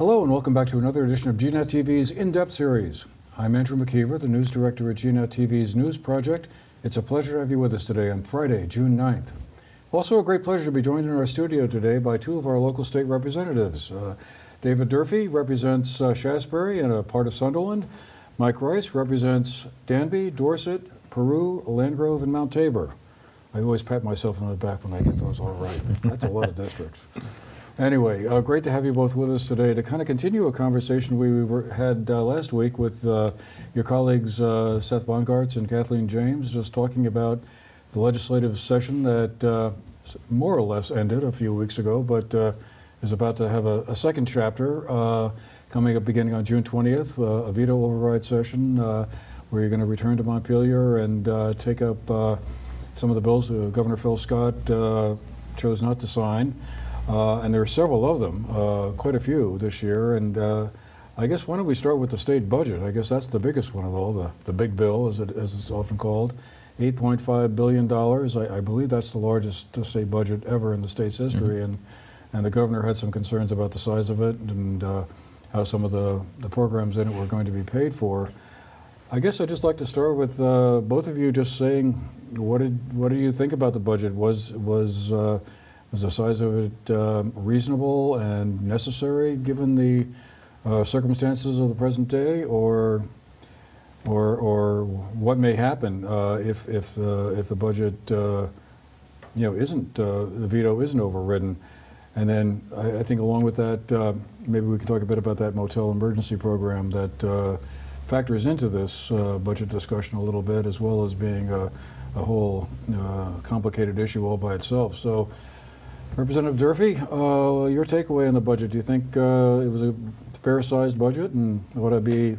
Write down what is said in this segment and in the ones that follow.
Hello and welcome back to another edition of GNAT-TV's In-Depth series. I'm Andrew McKeever, the news director at GNAT-TV's News Project. It's a pleasure to have you with us today on Friday, June 9th. Also a great pleasure to be joined in our studio today by two of our local state representatives. David Durfee represents Shaftesbury and a part of Sunderland. Mike Rice represents Danby, Dorset, Peru, Landgrove, and Mount Tabor. I always pat myself on the back when I get those all right. That's a lot of districts. Anyway, great to have you both with us today to kind of continue a conversation we had last week with your colleagues Seth Bongartz and Kathleen James, just talking about the legislative session that more or less ended a few weeks ago, but is about to have a second chapter coming up beginning on June 20th, a veto override session where you're going to return to Montpelier and take up some of the bills that Governor Phil Scott chose not to sign. And there are several of them, quite a few this year. And I guess why don't we start with the state budget? I guess that's the biggest one of all, the big bill, as it's often called. $8.5 billion. I believe that's the largest state budget ever in the state's history. And the governor had some concerns about the size of it and how some of the programs in it were going to be paid for. I guess I'd just like to start with both of you just saying, what do you think about the budget? Was the size of it reasonable and necessary given the circumstances of the present day, or what may happen if the budget isn't the veto isn't overridden? And then I think along with that, maybe we can talk a bit about that motel emergency program that factors into this budget discussion a little bit, as well as being a whole complicated issue all by itself. So, Representative Durfee, your takeaway on the budget. Do you think it was a fair-sized budget and ought to be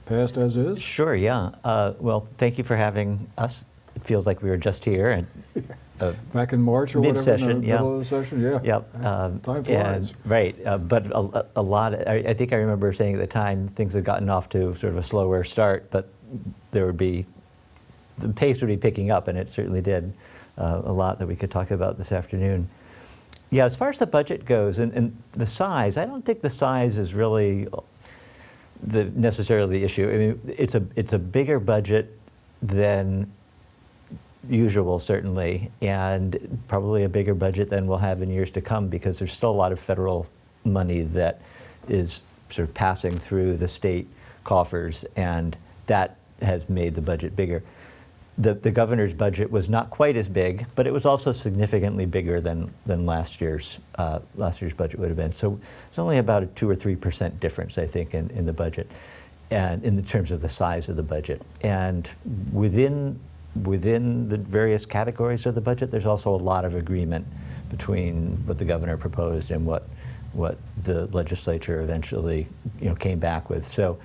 passed as is? Sure, yeah. Well, thank you for having us. It feels like we were just here. And, back in March or mid-session, whatever, in the middle of the session, yeah. Yep. Time flies. Right, but a lot, I think I remember saying at the time things had gotten off to sort of a slower start, but the pace would be picking up, and it certainly did. A lot that we could talk about this afternoon. Yeah, as far as the budget goes and the size, I don't think the size is really necessarily the issue. I mean, it's a bigger budget than usual, certainly, and probably a bigger budget than we'll have in years to come, because there's still a lot of federal money that is sort of passing through the state coffers, and that has made the budget bigger. The governor's budget was not quite as big, but it was also significantly bigger than last year's budget would have been. So it's only about a 2 or 3% difference, I think, in the budget, and in terms of the size of the budget. And within the various categories of the budget, there's also a lot of agreement between what the governor proposed and what the legislature eventually came back with. So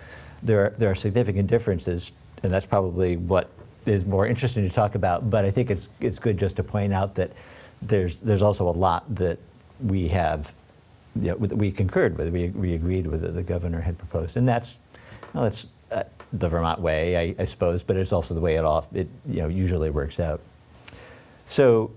there are significant differences, and that's probably what is more interesting to talk about. But I think it's good just to point out that there's also a lot that we have, we concurred with, we agreed with that the governor had proposed, and that's the Vermont way, I suppose, but it's also the way it usually works out. So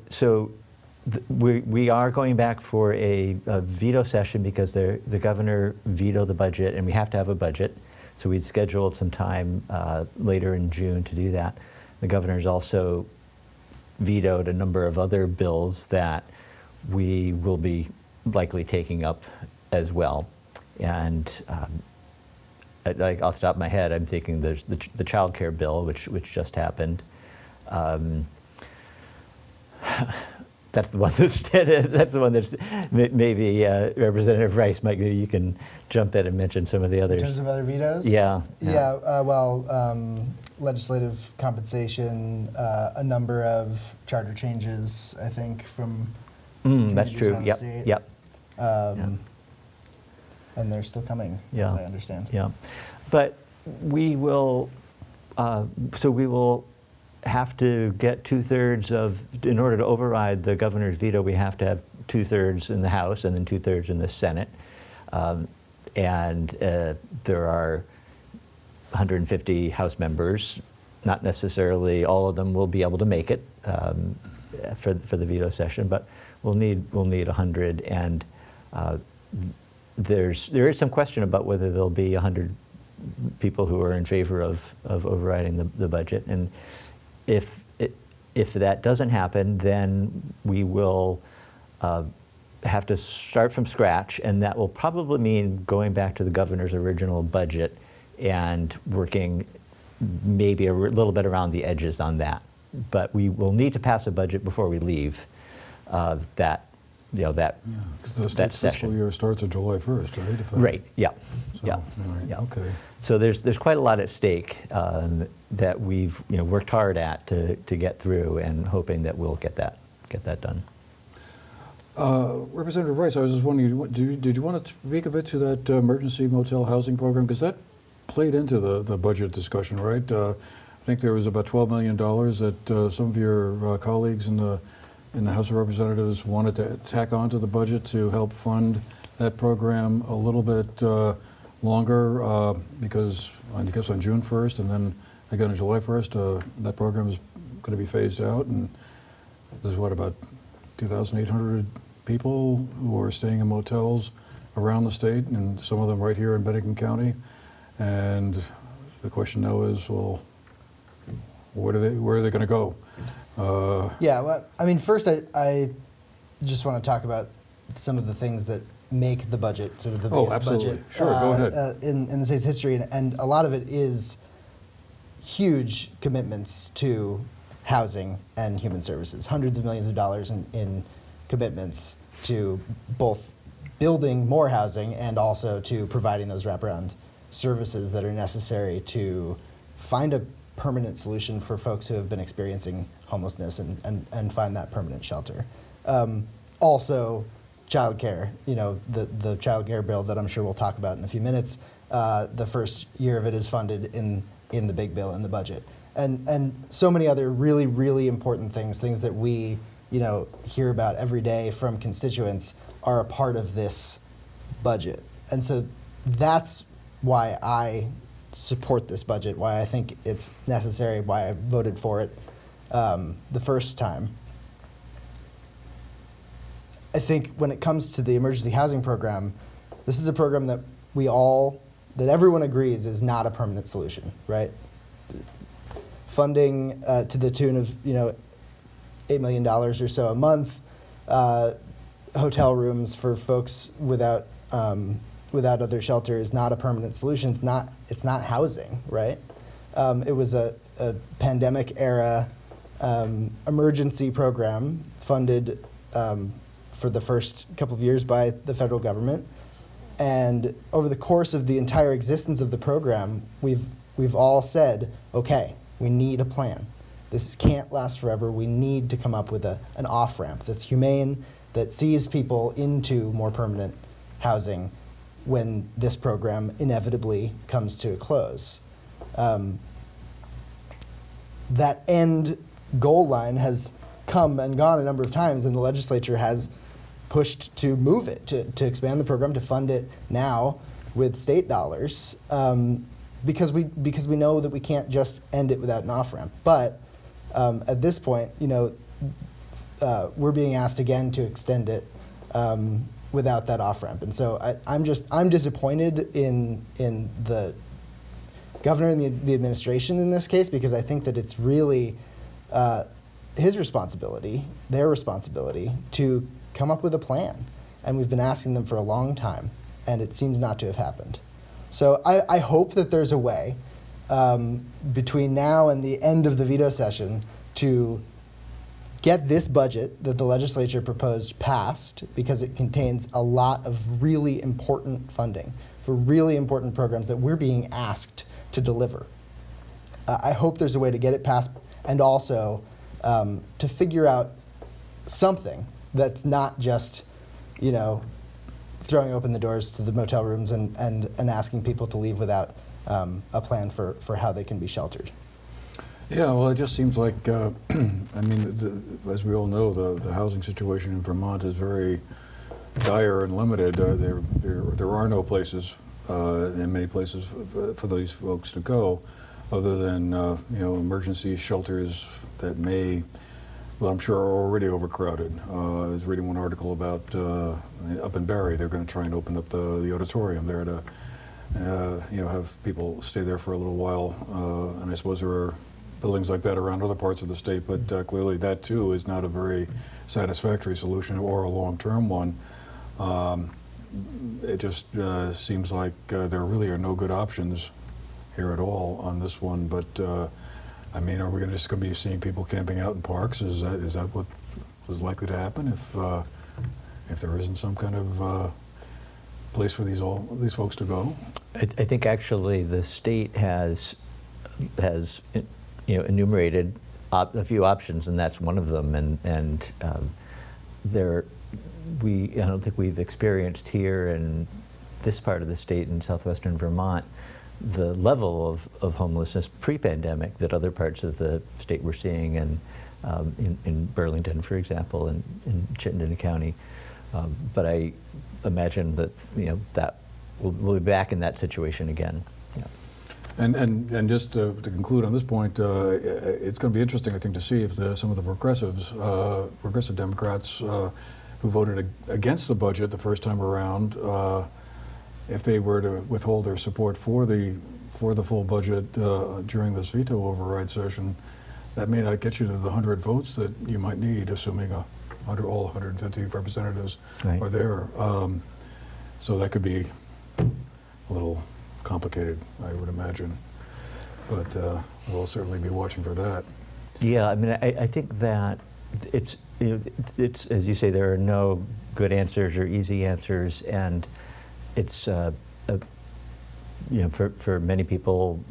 we are going back for a veto session because the governor vetoed the budget, and we have to have a budget. So we'd scheduled some time later in June to do that. The governor's also vetoed a number of other bills that we will be likely taking up as well. And like off the top of my head, I'm thinking there's the child care bill, which just happened. That's the one that's maybe Representative Rice, maybe you can jump in and mention some of the others. In terms of other vetoes? Yeah. Legislative compensation, a number of charter changes, I think, from that's true. around the state. Yep. And they're still coming, as I understand. Yeah, but we will. So we will have to get 2/3 of, in order to override the governor's veto, we have to have 2/3 in the House and then 2/3 in the Senate. And there are 150 House members. Not necessarily all of them will be able to make it for the veto session, but we'll need 100. And there is some question about whether there'll be 100 people who are in favor of overriding the budget. And if that doesn't happen, then we will have to start from scratch, and that will probably mean going back to the governor's original budget and working maybe a little bit around the edges on that. But we will need to pass a budget before we leave that Because the state's fiscal session. year starts on July 1st, right? Right, yeah, So, yeah. all right, yeah. okay. So there's quite a lot at stake that we've worked hard at to get through, and hoping that we'll get that done. Representative Rice, I was just wondering, did you want to speak a bit to that emergency motel housing program? Because that played into the budget discussion, right? I think there was about $12 million that some of your colleagues in the House of Representatives wanted to tack onto the budget to help fund that program a little bit longer, because I guess on June 1st and then again on July 1st, that program is going to be phased out, and there's what, about 2,800 people who are staying in motels around the state, and some of them right here in Bennington County. And the question now is, well, where are they going to go? Yeah, well, I mean, first I just want to talk about some of the things that make the budget sort of the biggest absolutely. budget Sure, go ahead. In the state's history, and a lot of it is huge commitments to housing and human services, hundreds of millions of dollars in commitments to both building more housing and also to providing those wraparound services that are necessary to find a permanent solution for folks who have been experiencing homelessness and find that permanent shelter. Also, childcare, the childcare bill that I'm sure we'll talk about in a few minutes, the first year of it is funded in the big bill in the budget. And so many other really, really important things that we hear about every day from constituents are a part of this budget. And so that's why I support this budget, why I think it's necessary, why I voted for it the first time. I think when it comes to the emergency housing program, this is a program that that everyone agrees is not a permanent solution, right? Funding to the tune of $8 million or so a month, hotel rooms for folks without other shelter is not a permanent solution. It's not housing, right? It was a pandemic era emergency program funded for the first couple of years by the federal government, and over the course of the entire existence of the program, we've all said, okay, we need a plan. This can't last forever. We need to come up with an off-ramp that's humane, that sees people into more permanent housing when this program inevitably comes to a close. That end goal line has come and gone a number of times, and the legislature has pushed to move it, to expand the program, to fund it now with state dollars, because we know that we can't just end it without an off-ramp. But at this point, we're being asked again to extend it without that off-ramp. And so I'm disappointed in the governor and the administration in this case, because I think that it's really his responsibility, their responsibility, to come up with a plan. And we've been asking them for a long time, and it seems not to have happened. So I hope that there's a way between now and the end of the veto session to get this budget that the legislature proposed passed, because it contains a lot of really important funding for really important programs that we're being asked to deliver. I hope there's a way to get it passed, and also to figure out something that's not just, throwing open the doors to the motel rooms and asking people to leave without a plan for how they can be sheltered. Yeah, well, it just seems like, as we all know, the housing situation in Vermont is very dire and limited. There are no places, in many places, for these folks to go, other than emergency shelters that may well, I'm sure are already overcrowded. I was reading one article about up in Barrie, they're going to try and open up the auditorium there to have people stay there for a little while. And I suppose there are buildings like that around other parts of the state, but clearly that too is not a very satisfactory solution or a long-term one. It just seems like there really are no good options here at all on this one. But I mean, are we just going to be seeing people camping out in parks? Is that what was likely to happen if there isn't some kind of place for these folks to go? I think actually the state has enumerated a few options, and that's one of them. And I don't think we've experienced here in this part of the state in southwestern Vermont the level of homelessness pre-pandemic that other parts of the state were seeing, and in Burlington, for example, and in Chittenden County. But I imagine that that we'll be back in that situation again. Yeah. And just to conclude on this point, it's going to be interesting, I think, to see if some of the progressive Democrats who voted against the budget the first time around, if they were to withhold their support for the full budget during this veto override session, that may not get you to the 100 votes that you might need, assuming all 150 representatives are there. So that could be a little complicated, I would imagine. But we'll certainly be watching for that. Yeah, I mean, I think that it's as you say, there are no good answers or easy answers, and it's for many people,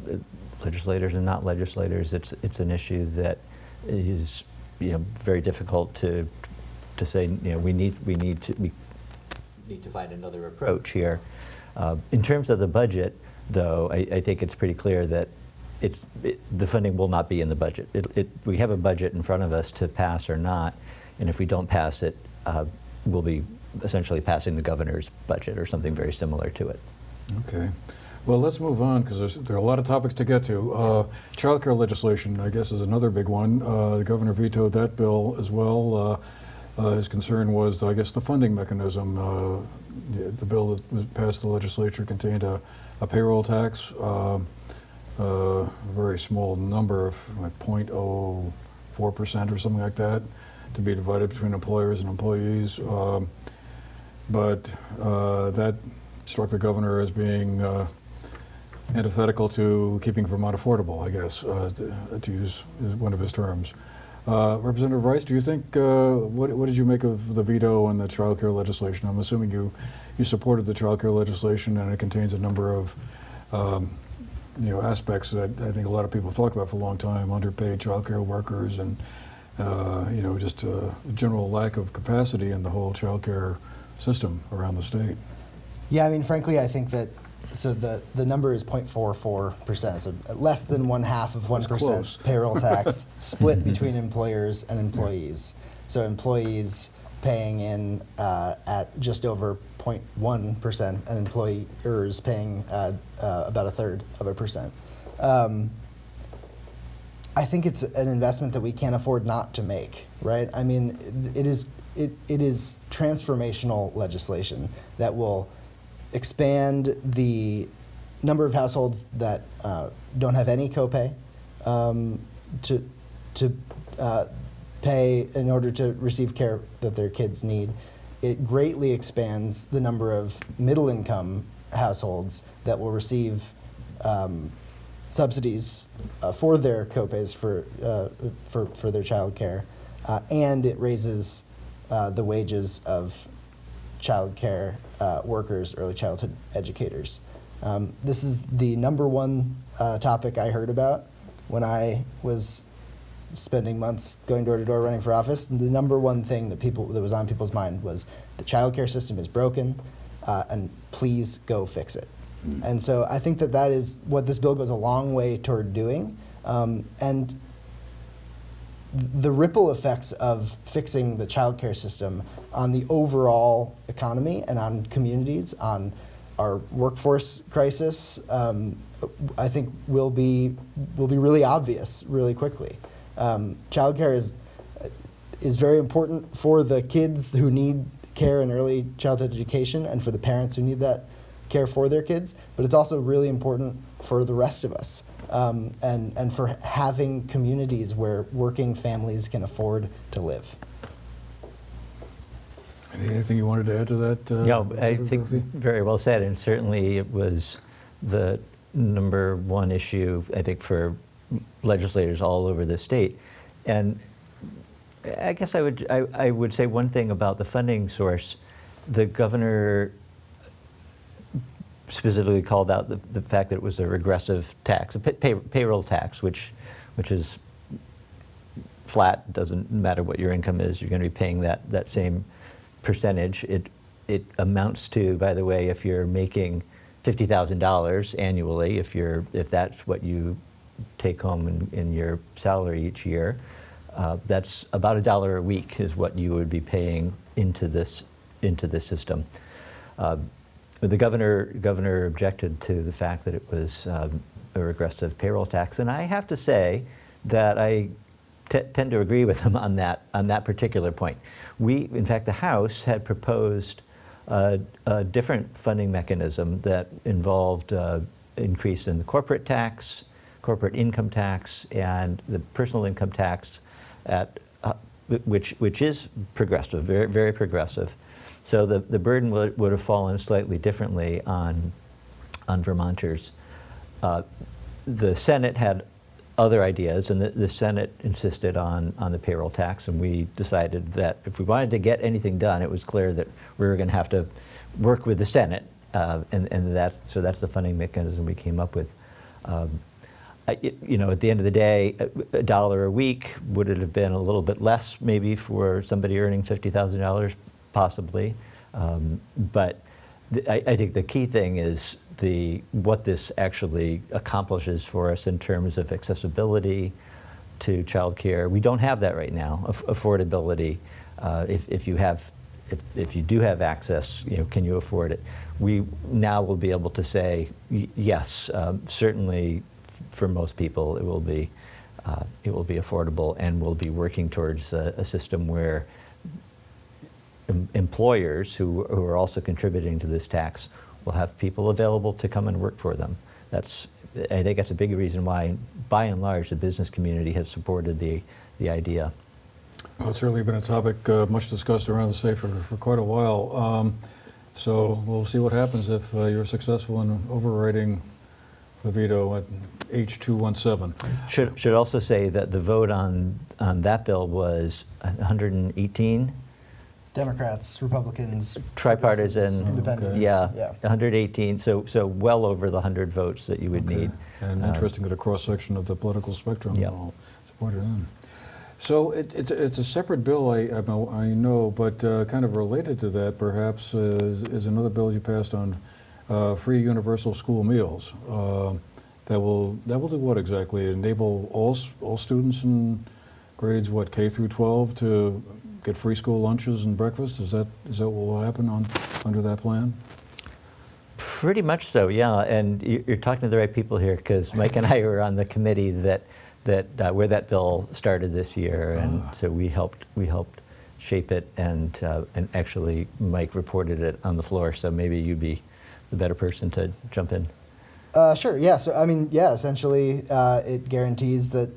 legislators and not legislators, it's an issue that is very difficult to say. We need to find another approach here. In terms of the budget, though, I think it's pretty clear that the funding will not be in the budget. We have a budget in front of us to pass or not, and if we don't pass it, we'll be essentially passing the governor's budget or something very similar to it. Okay. Well, let's move on, because there are a lot of topics to get to. Child care legislation, I guess, is another big one. The governor vetoed that bill as well. His concern was, I guess, the funding mechanism. The bill that was passed the legislature contained a payroll tax, a very small number of like 0.04% or something like that, to be divided between employers and employees. But that struck the governor as being antithetical to keeping Vermont affordable, I guess, to use one of his terms. Representative Rice, do you think, what did you make of the veto on the child care legislation? I'm assuming you supported the child care legislation, and it contains a number of aspects that I think a lot of people have talked about for a long time: underpaid child care workers, and just a general lack of capacity in the whole child care system around the state. Yeah, I mean, frankly, I think that the number is 0.44%, so less than 1/2 of 1% payroll tax split between employers and employees. So employees paying in at just over 0.1%, and employers paying about 1/3 of a percent. I think it's an investment that we can't afford not to make, right? I mean, it is transformational legislation that will expand the number of households that don't have any copay to pay in order to receive care that their kids need. It greatly expands the number of middle-income households that will receive subsidies for their copays for their child care, and it raises the wages of child care workers, early childhood educators. This is the number one topic I heard about when I was spending months going door to door running for office. The number one thing that was on people's mind was the child care system is broken, and please go fix it. And so I think that is what this bill goes a long way toward doing. And the ripple effects of fixing the child care system on the overall economy and on communities, on our workforce crisis, I think will be really obvious really quickly. Child care is is very important for the kids who need care in early childhood education and for the parents who need that care for their kids, but it's also really important for the rest of us, and for having communities where working families can afford to live. Anything you wanted to add to that? No, I Senator think Durfee? very well said, and certainly it was the number one issue, I think, for legislators all over the state. And I guess I would say one thing about the funding source. The governor specifically called out the fact that it was a regressive tax, a payroll tax, which is flat. Doesn't matter what your income is, you're going to be paying that same percentage. It amounts to, by the way, if you're making $50,000 annually, if that's what you take home in your salary each year, that's about $1 a week is what you would be paying into this system. The governor objected to the fact that it was a regressive payroll tax, and I have to say that I tend to agree with him on that particular point. In fact, the House had proposed a different funding mechanism that involved increase in the corporate tax, corporate income tax, and the personal income tax, which is progressive, very, very progressive. So the burden would have fallen slightly differently on Vermonters. The Senate had other ideas, and the Senate insisted on the payroll tax, and we decided that if we wanted to get anything done, it was clear that we were going to have to work with the Senate, and that's the funding mechanism we came up with. At the end of the day, $1 a week, would it have been a little bit less maybe for somebody earning $50,000? Possibly, but I think the key thing is what this actually accomplishes for us in terms of accessibility to childcare. We don't have that right now. Affordability, if you do have access, can you afford it? We now will be able to say yes, certainly for most people it will be affordable, and we'll be working towards a system where employers who are also contributing to this tax will have people available to come and work for them. I think that's a big reason why, by and large, the business community has supported the idea. Well, it's certainly been a topic much discussed around the state for quite a while. So we'll see what happens if you're successful in overriding the veto at H217. Should also say that the vote on that bill was 118. Democrats, Republicans, tripartisan, independents. yeah, Yeah. 118. So well over the 100 votes that you would need. And interesting that a cross section of the political spectrum Yep. all supported him. So it's a separate bill, I know, but kind of related to that, perhaps, is another bill you passed on free universal school meals. That will do what exactly? Enable all students in grades K through 12 to get free school lunches and breakfast? Is that what will happen under that plan? Pretty much so, yeah. And you're talking to the right people here, because Mike and I were on the committee that where that bill started this year, and so we helped shape it, and actually Mike reported it on the floor. So maybe you'd be the better person to jump in. Sure. Yeah. So essentially, it guarantees that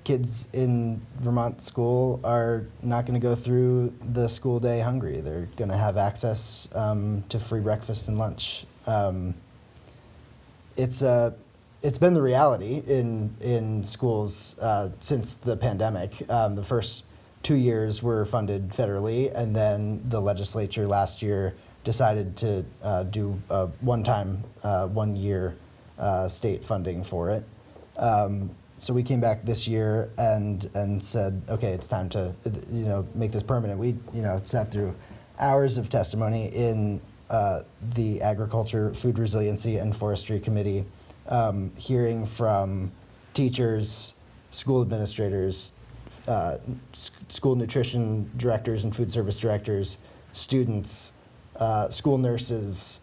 kids in Vermont school are not going to go through the school day hungry. They're going to have access to free breakfast and lunch. It's been the reality in schools since the pandemic. The first 2 years were funded federally, and then the legislature last year decided to do a one-time, 1 year state funding for it. So we came back this year and said, okay, it's time to make this permanent. We sat through hours of testimony in the Agriculture, Food Resiliency, and Forestry Committee, hearing from teachers, school administrators, school nutrition directors and food service directors, students, school nurses,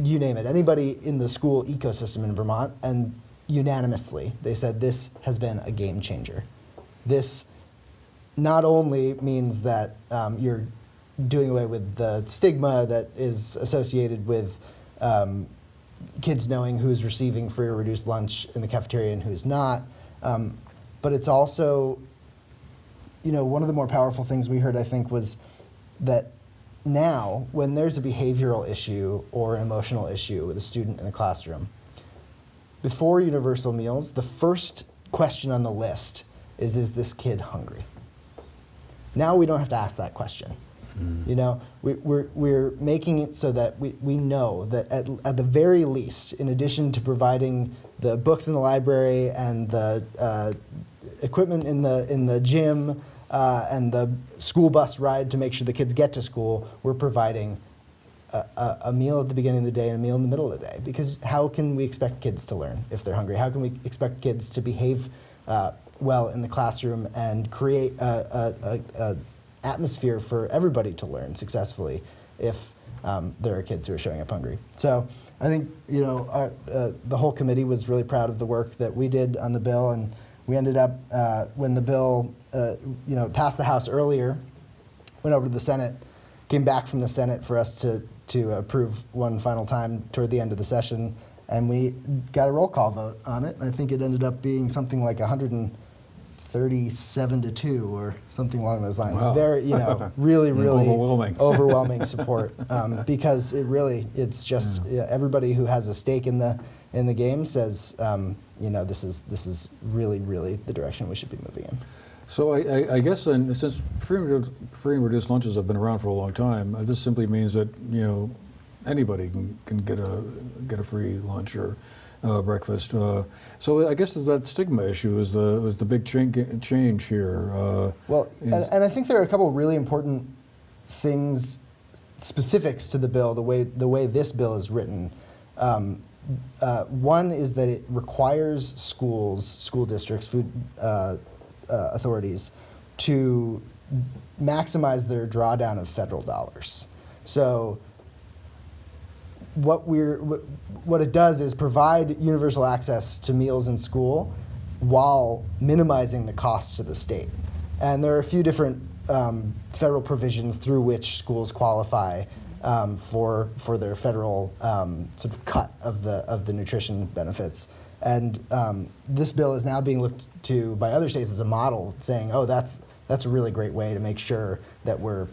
you name it, anybody in the school ecosystem in Vermont, and unanimously they said this has been a game changer. This not only means that you're doing away with the stigma that is associated with kids knowing who's receiving free or reduced lunch in the cafeteria and who's not, but it's also, one of the more powerful things we heard, I think, was that now, when there's a behavioral issue or an emotional issue with a student in the classroom, before universal meals, the first question on the list is this kid hungry? Now we don't have to ask that question. We're making it so that we know that at the very least, in addition to providing the books in the library and the equipment in the gym and the school bus ride to make sure the kids get to school, we're providing a meal at the beginning of the day and a meal in the middle of the day. Because how can we expect kids to learn if they're hungry? How can we expect kids to behave well in the classroom and create a atmosphere for everybody to learn successfully if there are kids who are showing up hungry? So I think the whole committee was really proud of the work that we did on the bill, and we ended up when the bill passed the House earlier, went over to the Senate, came back from the Senate for us to approve one final time toward the end of the session, and we got a roll call vote on it. I think it ended up being something like 137-2 or something along those lines. Wow. Very, really Overwhelming. support because it's just everybody who has a stake in the game says this is really the direction we should be moving in. So I guess then, since free and reduced lunches have been around for a long time, this simply means that anybody can get a free lunch or breakfast. So I guess that stigma issue was the big change here. And I think there are a couple of really important things, specifics to the bill, the way this bill is written. One is that it requires school districts, food authorities to maximize their drawdown of federal dollars. So what it does is provide universal access to meals in school while minimizing the cost to the state. And there are a few different federal provisions through which schools qualify for their federal sort of cut of the nutrition benefits. And this bill is now being looked to by other states as a model, saying, oh, that's a really great way to make sure that we're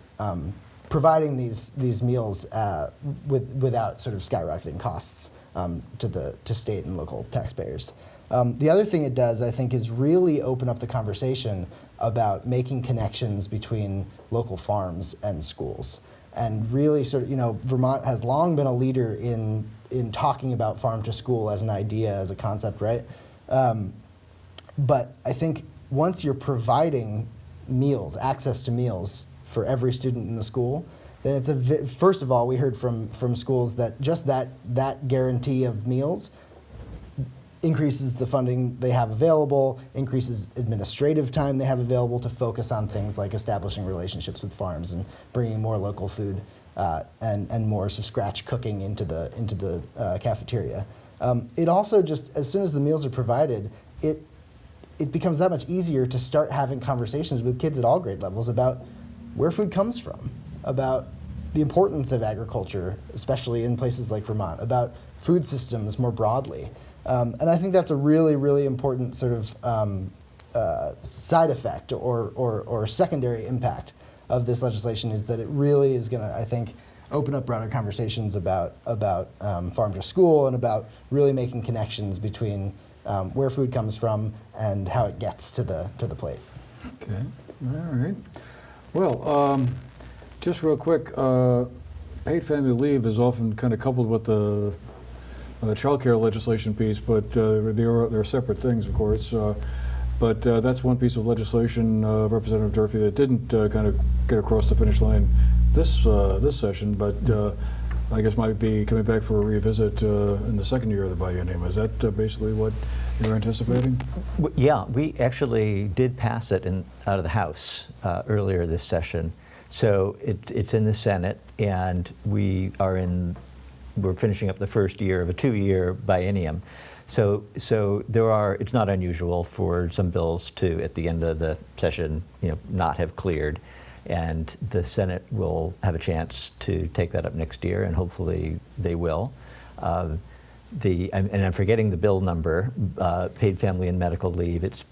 providing these meals without sort of skyrocketing costs to state and local taxpayers. The other thing it does, I think, is really open up the conversation about making connections between local farms and schools. And really sort of, Vermont has long been a leader in talking about farm to school as an idea, as a concept, right? But I think once you're providing meals, access to meals for every student in the school, then it's first of all, we heard from schools that just that guarantee of meals increases the funding they have available, increases administrative time they have available to focus on things like establishing relationships with farms and bringing more local food and more sort of scratch cooking into the cafeteria. It also just, as soon as the meals are provided, it becomes that much easier to start having conversations with kids at all grade levels about where food comes from, about the importance of agriculture, especially in places like Vermont, about food systems more broadly. And I think that's a really important sort of side effect or secondary impact of this legislation, is that it really is going to, I think, open up broader conversations about farm to school and about really making connections between where food comes from and how it gets to the plate. Okay, all right. Well, just real quick, paid family leave is often kind of coupled with the child care legislation piece, but they're separate things, of course. But that's one piece of legislation, Representative Durfee, that didn't kind of get across the finish line this session, but I guess might be coming back for a revisit in the second year of the biennium. Is that basically what you're anticipating? Yeah, we actually did pass it out of the House earlier this session. So it's in the Senate, and we're finishing up the first year of a 2-year biennium. So it's not unusual for some bills to, at the end of the session, not have cleared. And the Senate will have a chance to take that up next year, and hopefully they will. And I'm forgetting the bill number, paid family and medical leave. It's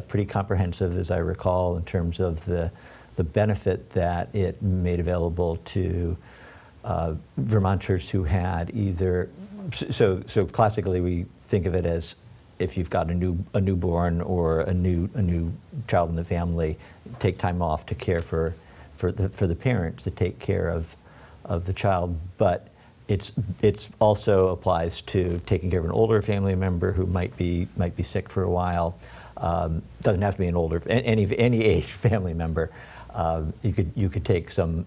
pretty comprehensive, as I recall, in terms of the benefit that it made available to Vermonters who had either, so classically we think of it as if you've got a newborn or a new child in the family, take time off to care for the parents to take care of the child. But it's also applies to taking care of an older family member who might be sick for a while. Doesn't have to be an older, any age family member. You could take some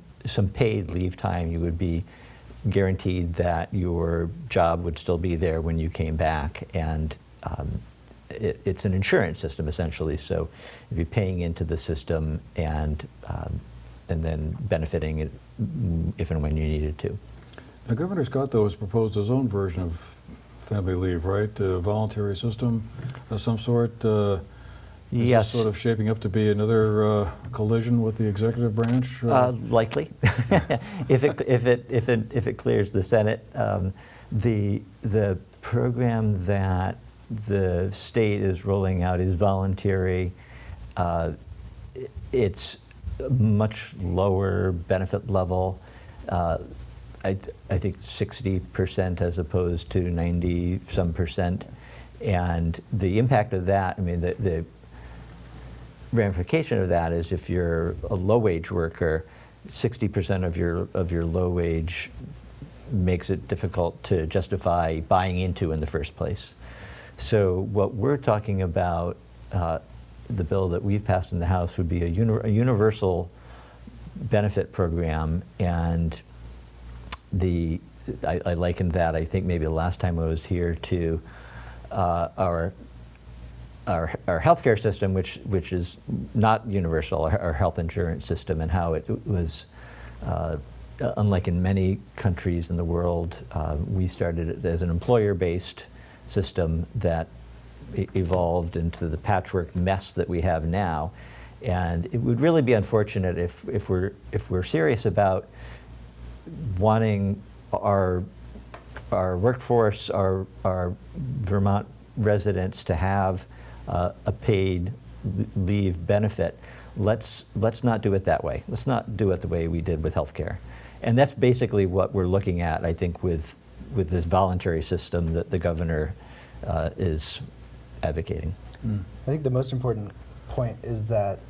paid leave time. You would be guaranteed that your job would still be there when you came back, and it's an insurance system essentially. So if you're paying into the system and then benefiting it if and when you needed to. Now, Governor Scott, though, has proposed his own version of family leave, right? A voluntary system of some sort. Is Yes. this sort of shaping up to be another collision with the executive branch? Likely, if it clears the Senate. The program that the state is rolling out is voluntary. It's a much lower benefit level. I think 60% as opposed to 90-some percent. And the impact of that, I mean, the ramification of that is if you're a low-wage worker, 60% of your low wage makes it difficult to justify buying into in the first place. So what we're talking about, the bill that we've passed in the House would be a universal benefit program, and I likened that, I think maybe the last time I was here, to our healthcare system, which is not universal, our health insurance system, and how it was, unlike in many countries in the world, we started it as an employer-based system that evolved into the patchwork mess that we have now. And it would really be unfortunate if we're serious about wanting our workforce, our Vermont residents to have a paid leave benefit. Let's not do it that way. Let's not do it the way we did with healthcare. And that's basically what we're looking at, I think, with this voluntary system that the governor is advocating. I think the most important point is that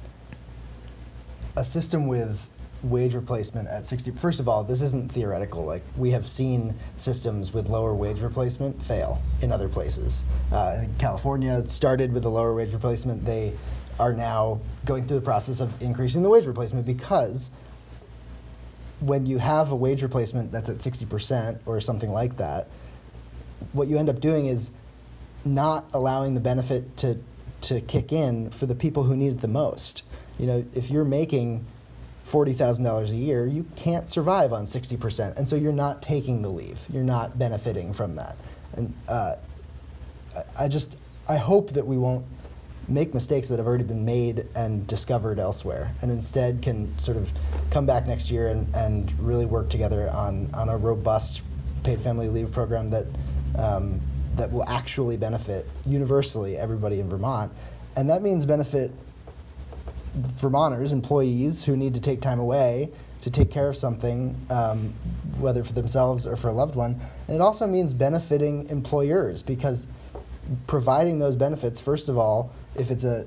a system with wage replacement at 60, first of all, this isn't theoretical. Like, we have seen systems with lower wage replacement fail in other places. I think California started with a lower wage replacement. They are now going through the process of increasing the wage replacement, because when you have a wage replacement that's at 60% or something like that, what you end up doing is not allowing the benefit to kick in for the people who need it the most. You know, if you're making $40,000 a year, you can't survive on 60%, and so you're not taking the leave. You're not benefiting from that. And I hope that we won't make mistakes that have already been made and discovered elsewhere, and instead can sort of come back next year and really work together on a robust paid family leave program that that will actually benefit universally everybody in Vermont. And that means benefit Vermonters, employees who need to take time away to take care of something, whether for themselves or for a loved one. And it also means benefiting employers, because providing those benefits, first of all, if it's an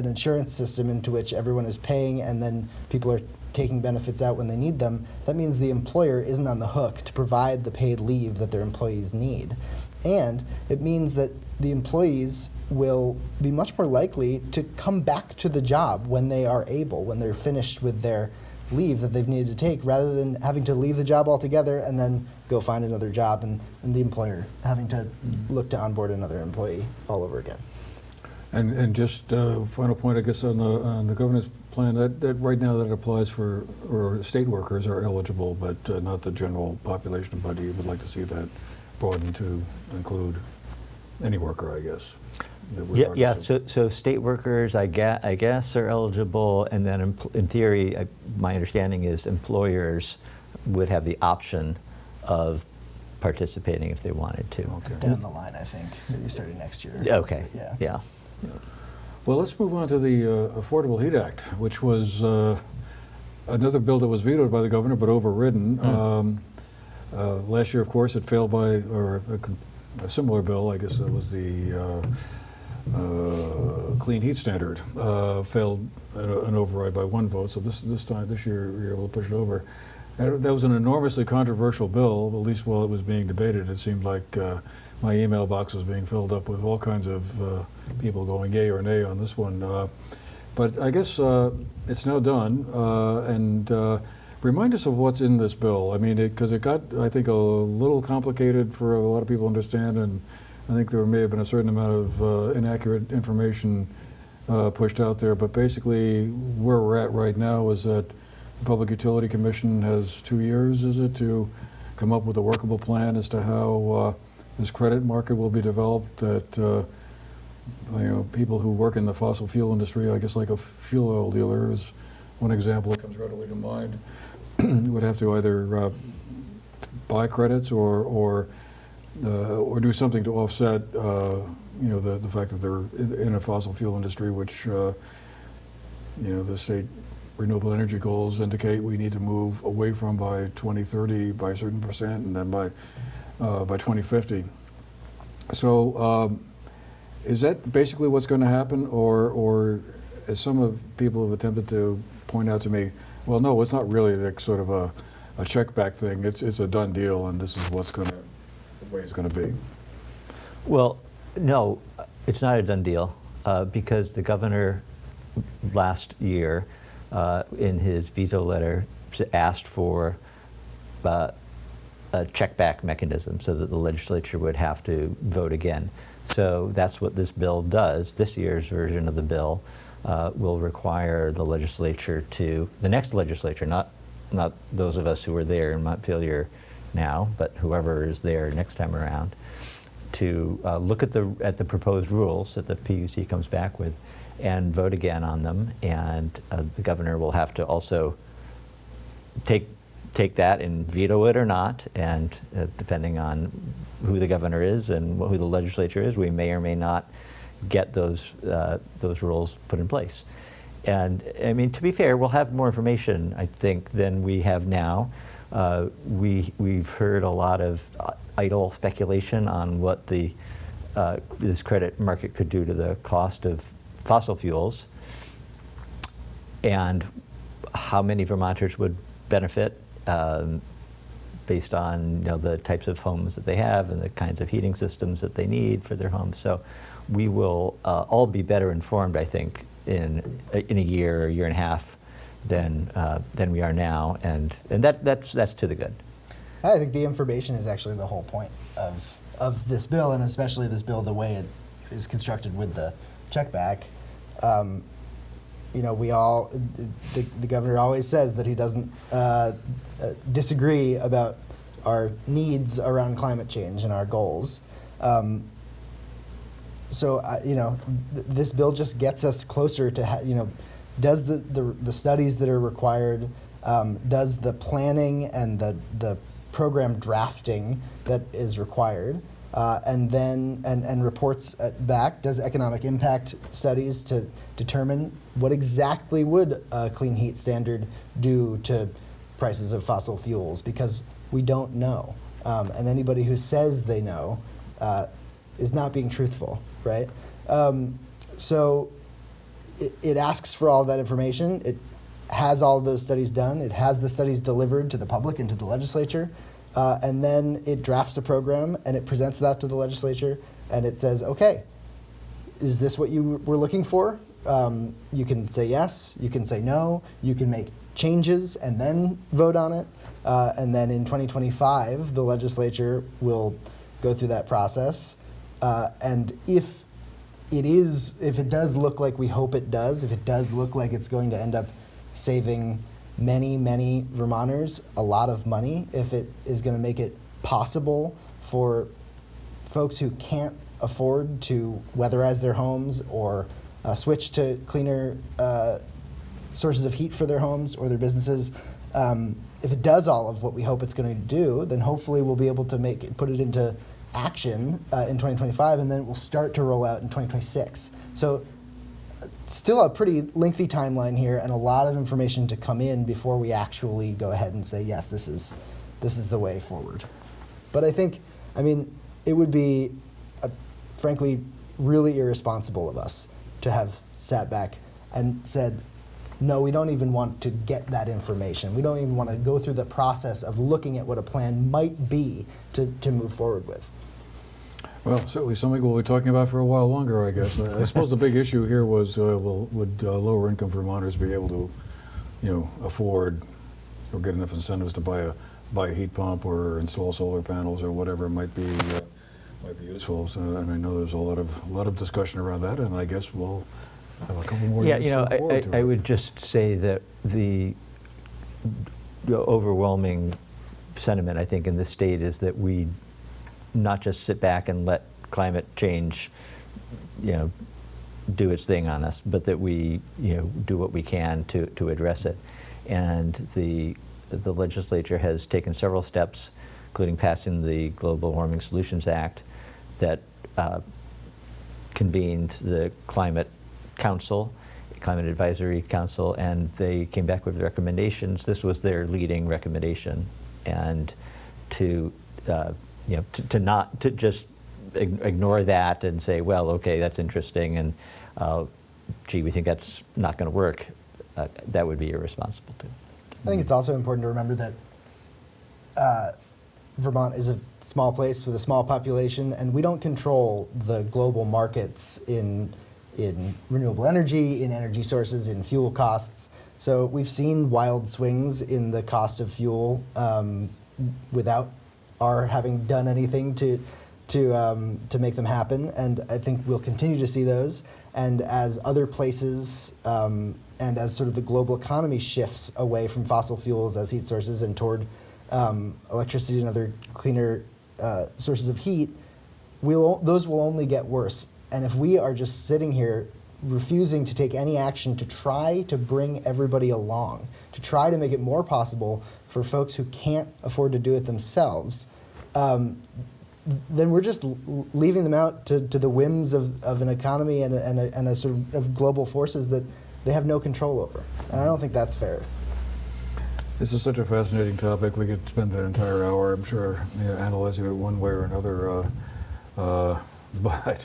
insurance system into which everyone is paying and then people are taking benefits out when they need them, that means the employer isn't on the hook to provide the paid leave that their employees need. And it means that the employees will be much more likely to come back to the job when they are able, when they're finished with their leave that they've needed to take, rather than having to leave the job altogether and then go find another job, and the employer having to look to onboard another employee all over again. And just final point, I guess, on the governor's plan, that right now that applies for, or state workers are eligible, but not the general population, but you would like to see that broadened to include any worker, I guess. Yeah. So state workers, I guess, are eligible, and then in theory, my understanding is employers would have the option of participating if they wanted to. Okay. Down the line, I think, maybe starting next year. Okay. Yeah. Yeah. Well, let's move on to the Affordable Heat Act, which was another bill that was vetoed by the governor but overridden. Last year, of course, it failed or a similar bill, I guess that was the Clean Heat Standard, failed an override by 1 vote. So this year, we were able to push it over. And that was an enormously controversial bill, at least while it was being debated. It seemed like my email box was being filled up with all kinds of people going yay or nay on this one. But I guess it's now done. And remind us of what's in this bill. I mean, because it got, I think, a little complicated for a lot of people to understand, and I think there may have been a certain amount of inaccurate information pushed out there. But basically, where we're at right now is that the Public Utility Commission has 2 years, is it, to come up with a workable plan as to how this credit market will be developed, that people who work in the fossil fuel industry, I guess like a fuel oil dealer is one example that comes readily to mind, would have to either buy credits or do something to offset the fact that they're in a fossil fuel industry, which the state renewable energy goals indicate we need to move away from by 2030 by a certain percent, and then by 2050. So is that basically what's going to happen, or as some of people have attempted to point out to me, well, no, it's not really like sort of a check back thing. It's a done deal, and this is the way it's going to be. Well, no, it's not a done deal because the governor last year, in his veto letter, asked for a check back mechanism so that the legislature would have to vote again. So that's what this bill does. This year's version of the bill will require the legislature the next legislature, not those of us who are there in Montpelier now, but whoever is there next time around, to look at the proposed rules that the PUC comes back with and vote again on them. And the governor will have to also take that and veto it or not, and depending on who the governor is and who the legislature is, we may or may not get those rules put in place. And I mean, to be fair, we'll have more information, I think, than we have now. We've heard a lot of idle speculation on what this credit market could do to the cost of fossil fuels and how many Vermonters would benefit based on the types of homes that they have and the kinds of heating systems that they need for their homes. So we will all be better informed, I think, in a year or year and a half than we are now, and that's to the good. I think the information is actually the whole point of this bill, and especially this bill, the way it is constructed with the check back. The governor always says that he doesn't disagree about our needs around climate change and our goals. This bill just gets us closer to, does the studies that are required, does the planning and the program drafting that is required, and reports back, does economic impact studies to determine what exactly would a clean heat standard do to prices of fossil fuels, because we don't know. And anybody who says they know is not being truthful, right? So it asks for all that information. It has all those studies done. It has the studies delivered to the public and to the legislature. And then it drafts a program and it presents that to the legislature and it says, okay, is this what you were looking for? You can say yes, you can say no, you can make changes and then vote on it. And then in 2025, the legislature will go through that process. And if it does look like we hope it does, if it does look like it's going to end up saving many, many Vermonters a lot of money, if it is going to make it possible for folks who can't afford to weatherize their homes or switch to cleaner sources of heat for their homes or their businesses, if it does all of what we hope it's going to do, then hopefully we'll be able to put it into action in 2025, and then it will start to roll out in 2026. So still a pretty lengthy timeline here and a lot of information to come in before we actually go ahead and say, yes, this is the way forward. But I mean, it would be, frankly, really irresponsible of us to have sat back and said, no, we don't even want to get that information. We don't even want to go through the process of looking at what a plan might be to move forward with. Well, certainly something we'll be talking about for a while longer, I guess. I suppose the big issue here was, would lower income Vermonters be able to, afford or get enough incentives to buy a heat pump or install solar panels or whatever might be useful. So, and I know there's a lot of discussion around that, and I guess we'll have a couple more years to look forward to. I would just say that the overwhelming sentiment, I think, in the state is that we not just sit back and let climate change, do its thing on us, but that we, do what we can to address it. And the legislature has taken several steps, including passing the Global Warming Solutions Act that convened the Climate Council, Climate Advisory Council, and they came back with recommendations. This was their leading recommendation, and to not to just ignore that and say, well, okay, that's interesting, and gee, we think that's not going to work. That would be irresponsible too. I think it's also important to remember that Vermont is a small place with a small population, and we don't control the global markets in renewable energy, in energy sources, in fuel costs. So we've seen wild swings in the cost of fuel without our having done anything to make them happen, and I think we'll continue to see those. And as other places and as sort of the global economy shifts away from fossil fuels as heat sources and toward electricity and other cleaner sources of heat, those will only get worse. And if we are just sitting here refusing to take any action to try to bring everybody along, to try to make it more possible for folks who can't afford to do it themselves, then we're just leaving them out to the whims of an economy and a sort of global forces that they have no control over. And I don't think that's fair. This is such a fascinating topic. We could spend that entire hour, I'm sure, analyzing it one way or another. But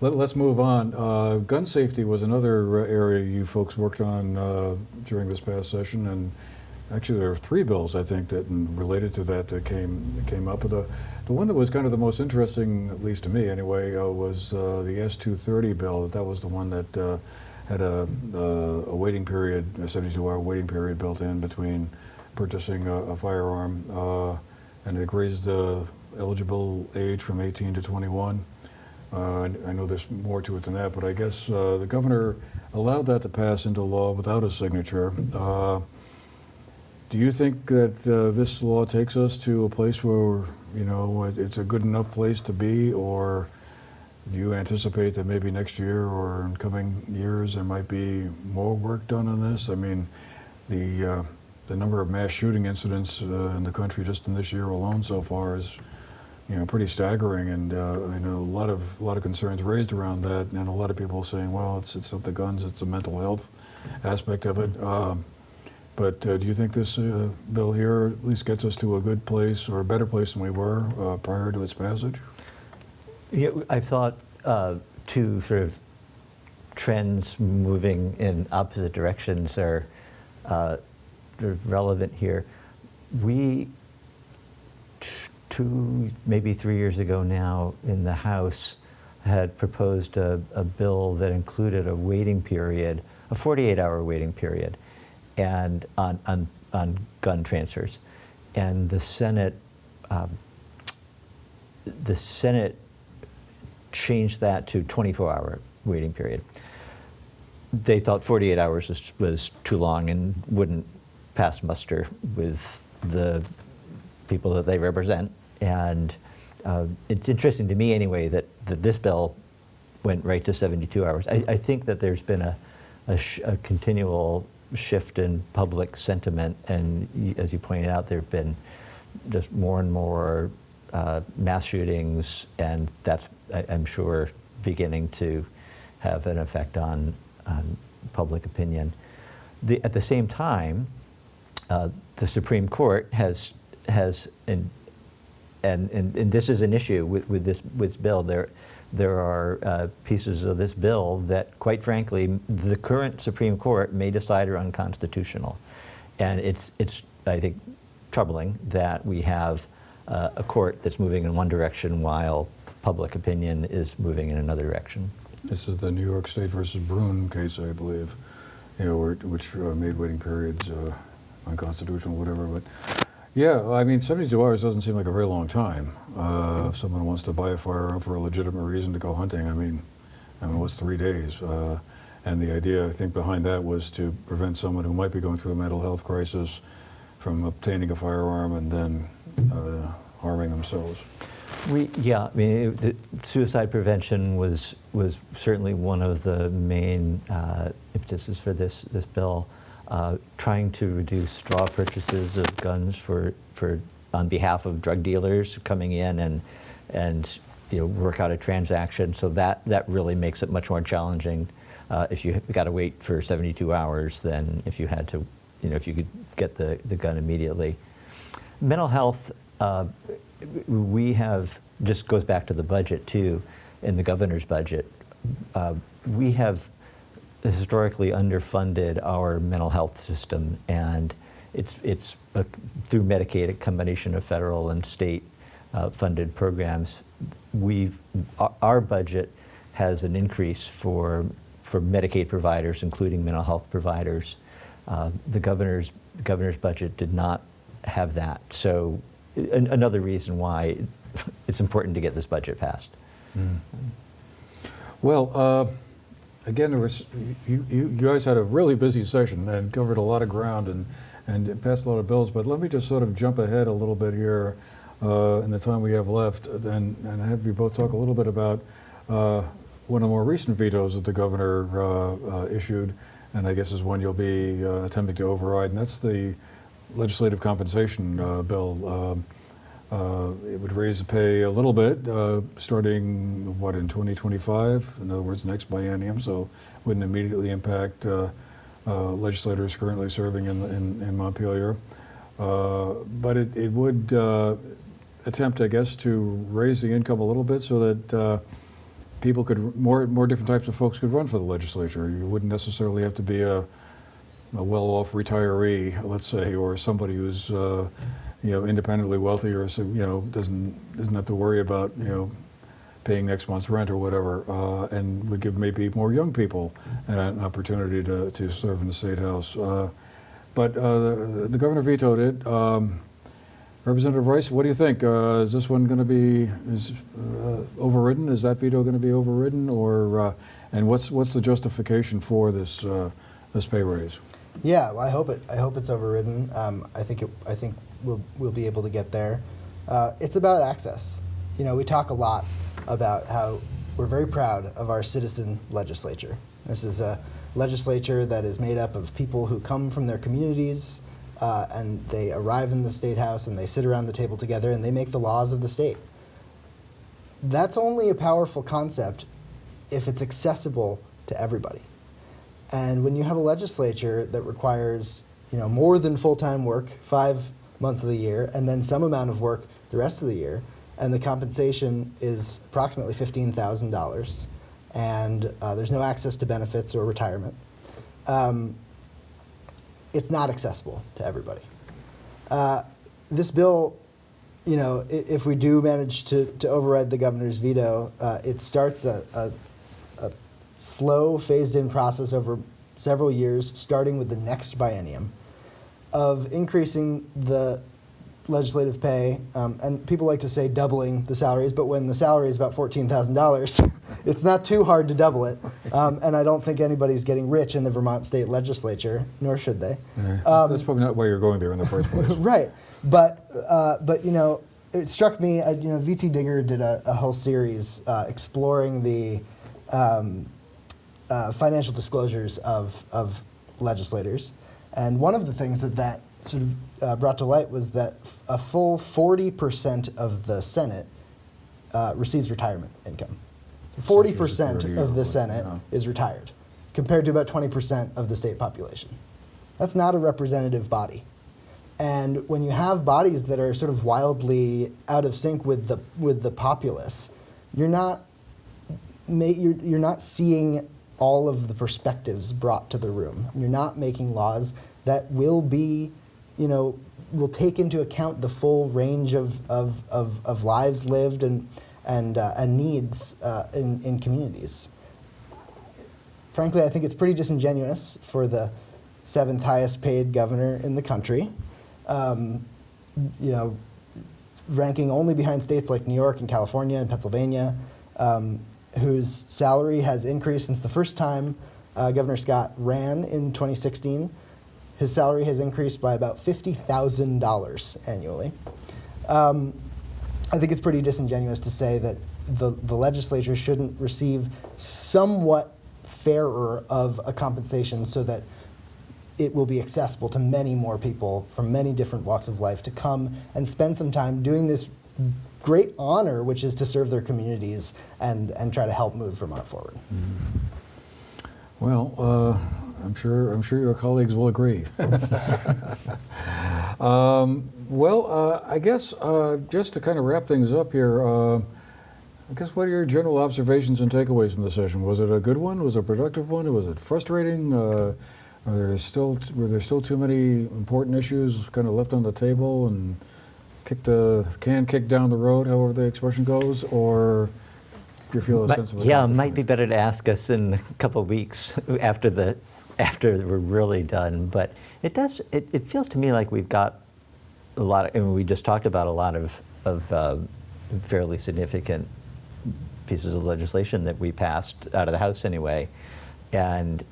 let's move on. Gun safety was another area you folks worked on during this past session, and actually there are 3 bills, I think, that related to that came up. The one that was kind of the most interesting, at least to me anyway, was the S-230 bill. That was the one that had a waiting period, a 72-hour waiting period built in between purchasing a firearm, and it raised the eligible age from 18 to 21. I know there's more to it than that, but I guess the governor allowed that to pass into law without a signature. Do you think that this law takes us to a place where, it's a good enough place to be, or do you anticipate that maybe next year or in coming years there might be more work done on this? I mean, the number of mass shooting incidents in the country just in this year alone so far is, pretty staggering, and I know a lot of concerns raised around that, and a lot of people saying, well, it's not the guns, it's the mental health aspect of it. But do you think this bill here at least gets us to a good place or a better place than we were prior to its passage? Yeah, I thought two sort of trends moving in opposite directions are sort of relevant here. We, 2, maybe 3 years ago now, in the House, had proposed a bill that included a waiting period, a 48-hour waiting period, and on gun transfers, and the Senate changed that to 24-hour waiting period. They thought 48 hours was too long and wouldn't pass muster with the people that they represent, and it's interesting to me anyway that this bill went right to 72 hours. I think that there's been a continual shift in public sentiment, and as you pointed out, there have been just more and more mass shootings, and that's, I'm sure, beginning to have an effect on public opinion. At the same time, the Supreme Court has and this is an issue with this bill. There are pieces of this bill that, quite frankly, the current Supreme Court may decide are unconstitutional, and it's I think troubling that we have a court that's moving in one direction while public opinion is moving in another direction. This is the New York State versus Brune case, I believe, which made waiting periods unconstitutional, whatever. But yeah, I mean, 72 hours doesn't seem like a very long time. If someone wants to buy a firearm for a legitimate reason to go hunting, I mean, what's 3 days? And the idea, I think, behind that was to prevent someone who might be going through a mental health crisis from obtaining a firearm and then harming themselves. I mean, suicide prevention was certainly one of the main impetuses for this bill. Trying to reduce straw purchases of guns on behalf of drug dealers coming in and work out a transaction. So that really makes it much more challenging if you got to wait for 72 hours than if you had to, if you could get the gun immediately. Mental health, we have, just goes back to the budget too, in the governor's budget. We have historically underfunded our mental health system, and it's through Medicaid, a combination of federal and state funded programs. Our budget has an increase for Medicaid providers, including mental health providers. The governor's budget did not have that, so another reason why it's important to get this budget passed. Mm. Well. Again, you guys had a really busy session and covered a lot of ground and passed a lot of bills, but let me just sort of jump ahead a little bit here in the time we have left and have you both talk a little bit about one of the more recent vetoes that the governor issued, and I guess is one you'll be attempting to override, and that's the legislative compensation bill. It would raise the pay a little bit, starting, in 2025? In other words, next biennium, so wouldn't immediately impact legislators currently serving in Montpelier. But it would attempt, I guess, to raise the income a little bit so that people could, more different types of folks could run for the legislature. You wouldn't necessarily have to be a well-off retiree, let's say, or somebody who's independently wealthy, or doesn't have to worry about paying next month's rent or whatever, and would give maybe more young people an opportunity to serve in the state house. But the governor vetoed it. Representative Rice, what do you think? Is this one going to be overridden? Is that veto going to be overridden, or and what's the justification for this pay raise? Yeah, well, I hope it's overridden. I think we'll be able to get there. It's about access. We talk a lot about how we're very proud of our citizen legislature. This is a legislature that is made up of people who come from their communities, and they arrive in the State House and they sit around the table together and they make the laws of the state. That's only a powerful concept if it's accessible to everybody. And when you have a legislature that requires more than full-time work 5 months of the year, and then some amount of work the rest of the year, and the compensation is approximately $15,000, and there's no access to benefits or retirement, it's not accessible to everybody. This bill, if we do manage to override the governor's veto, it starts a slow, phased-in process over several years, starting with the next biennium, of increasing the legislative pay, and people like to say doubling the salaries, but when the salary is about $14,000, it's not too hard to double it, and I don't think anybody's getting rich in the Vermont State Legislature, nor should they. That's probably not why you're going there in the first place. Right, but it struck me, VT Digger did a whole series exploring the financial disclosures of legislators. And one of the things that sort of brought to light was that a full 40% of the Senate receives retirement income. 40% of the Senate is retired, compared to about 20% of the state population. That's not a representative body. And when you have bodies that are sort of wildly out of sync with the populace, you're not seeing all of the perspectives brought to the room. You're not making laws that will be, will take into account the full range of lives lived and needs in communities. Frankly, I think it's pretty disingenuous for the 7th highest paid governor in the country, ranking only behind states like New York and California and Pennsylvania, whose salary has increased since the first time Governor Scott ran in 2016. His salary has increased by about $50,000 annually. I think it's pretty disingenuous to say that the legislature shouldn't receive somewhat fairer of a compensation so that it will be accessible to many more people from many different walks of life to come and spend some time doing this great honor, which is to serve their communities and try to help move Vermont forward. Well, I'm sure your colleagues will agree. I guess just to kind of wrap things up here, I guess what are your general observations and takeaways from the session? Was it a good one? Was it a productive one? Was it frustrating? Were there still too many important issues kind of left on the table and kicked down the road, however the expression goes, or do you feel a sense of accomplishment? Yeah, it might be better to ask us in a couple of weeks after we're really done. But it feels to me like we've got a lot of, we just talked about a lot of fairly significant pieces of legislation that we passed out of the House anyway, and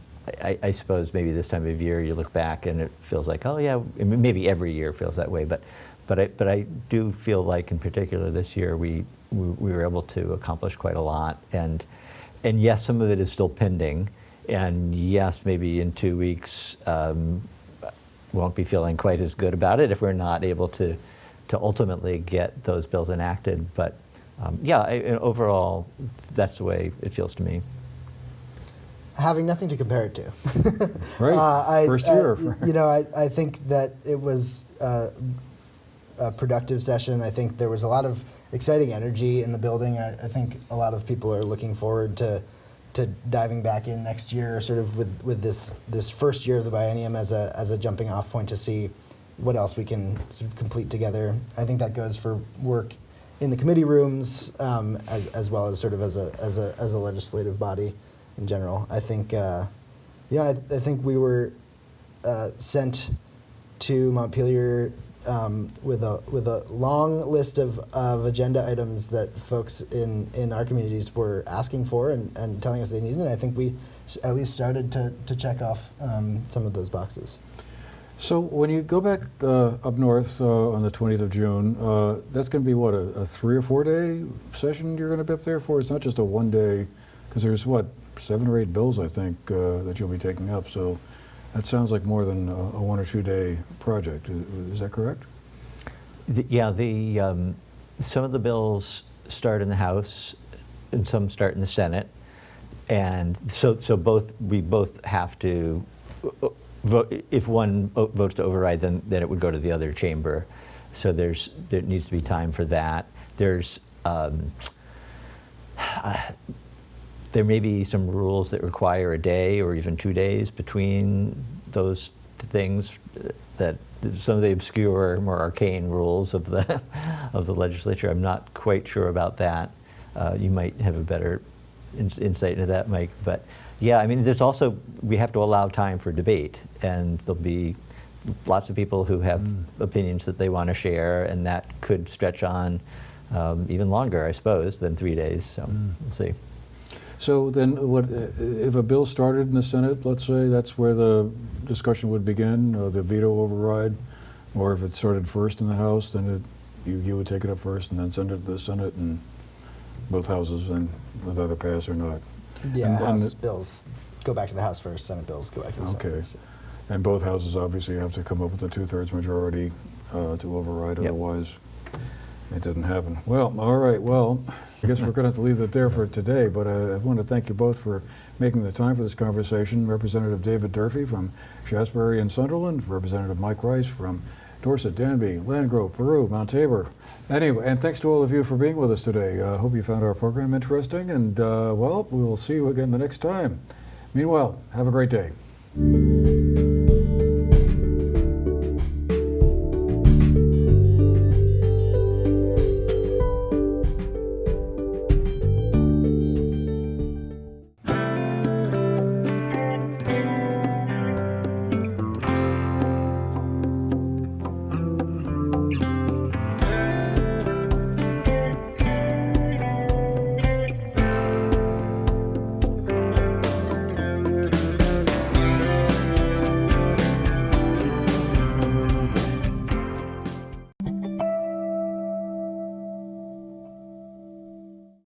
I suppose maybe this time of year you look back and it feels like, oh yeah, maybe every year feels that way, but I do feel like in particular this year we were able to accomplish quite a lot, and yes, some of it is still pending, and yes, maybe in 2 weeks won't be feeling quite as good about it if we're not able to ultimately get those bills enacted, but overall that's the way it feels to me. Having nothing to compare it to. Right, first year. I think that it was a productive session. I think there was a lot of exciting energy in the building. I think a lot of people are looking forward to diving back in next year, sort of with this first year of the biennium as a jumping off point to see what else we can sort of complete together. I think that goes for work in the committee rooms as well as sort of as a legislative body in general. I think I think we were sent to Montpelier with a long list of agenda items that folks in our communities were asking for and telling us they needed, and I think we at least started to check off some of those boxes. So when you go back up north on the 20th of June, that's going to be what, a 3 or 4 day session you're going to be up there for? It's not just a 1 day, because there's what, 7 or 8 bills I think that you'll be taking up. So that sounds like more than a 1 or 2 day project. Is that correct? Some of the bills start in the House and some start in the Senate, and so we both have to vote. If one votes to override, then it would go to the other chamber. So there needs to be time for that. There may be some rules that require a day or even 2 days between those things, that some of the obscure, more arcane rules of the legislature. I'm not quite sure about that. You might have a better insight into that, Mike. But yeah, I mean, there's also, we have to allow time for debate, and there'll be lots of people who have opinions that they want to share, and that could stretch on even longer, I suppose, than 3 days. So we'll see. So then what, if a bill started in the Senate, let's say, that's where the discussion would begin, the veto override, or if it started first in the House, then you would take it up first and then send it to the Senate and both houses, and whether they pass or not. Yeah, And House bills go back to the House first, Senate bills go back to the Senate Okay. first. And both houses obviously have to come up with a 2/3 majority to override, Yep. otherwise it didn't happen. Well, all right, well, I guess we're going to have to leave it there for today, but I want to thank you both for making the time for this conversation. Representative David Durfee from Shasberry and Sunderland, Representative Mike Rice from Dorset, Danby, Landgrove, Peru, Mount Tabor. Anyway, and thanks to all of you for being with us today. I hope you found our program interesting, and well, we will see you again the next time. Meanwhile, have a great day.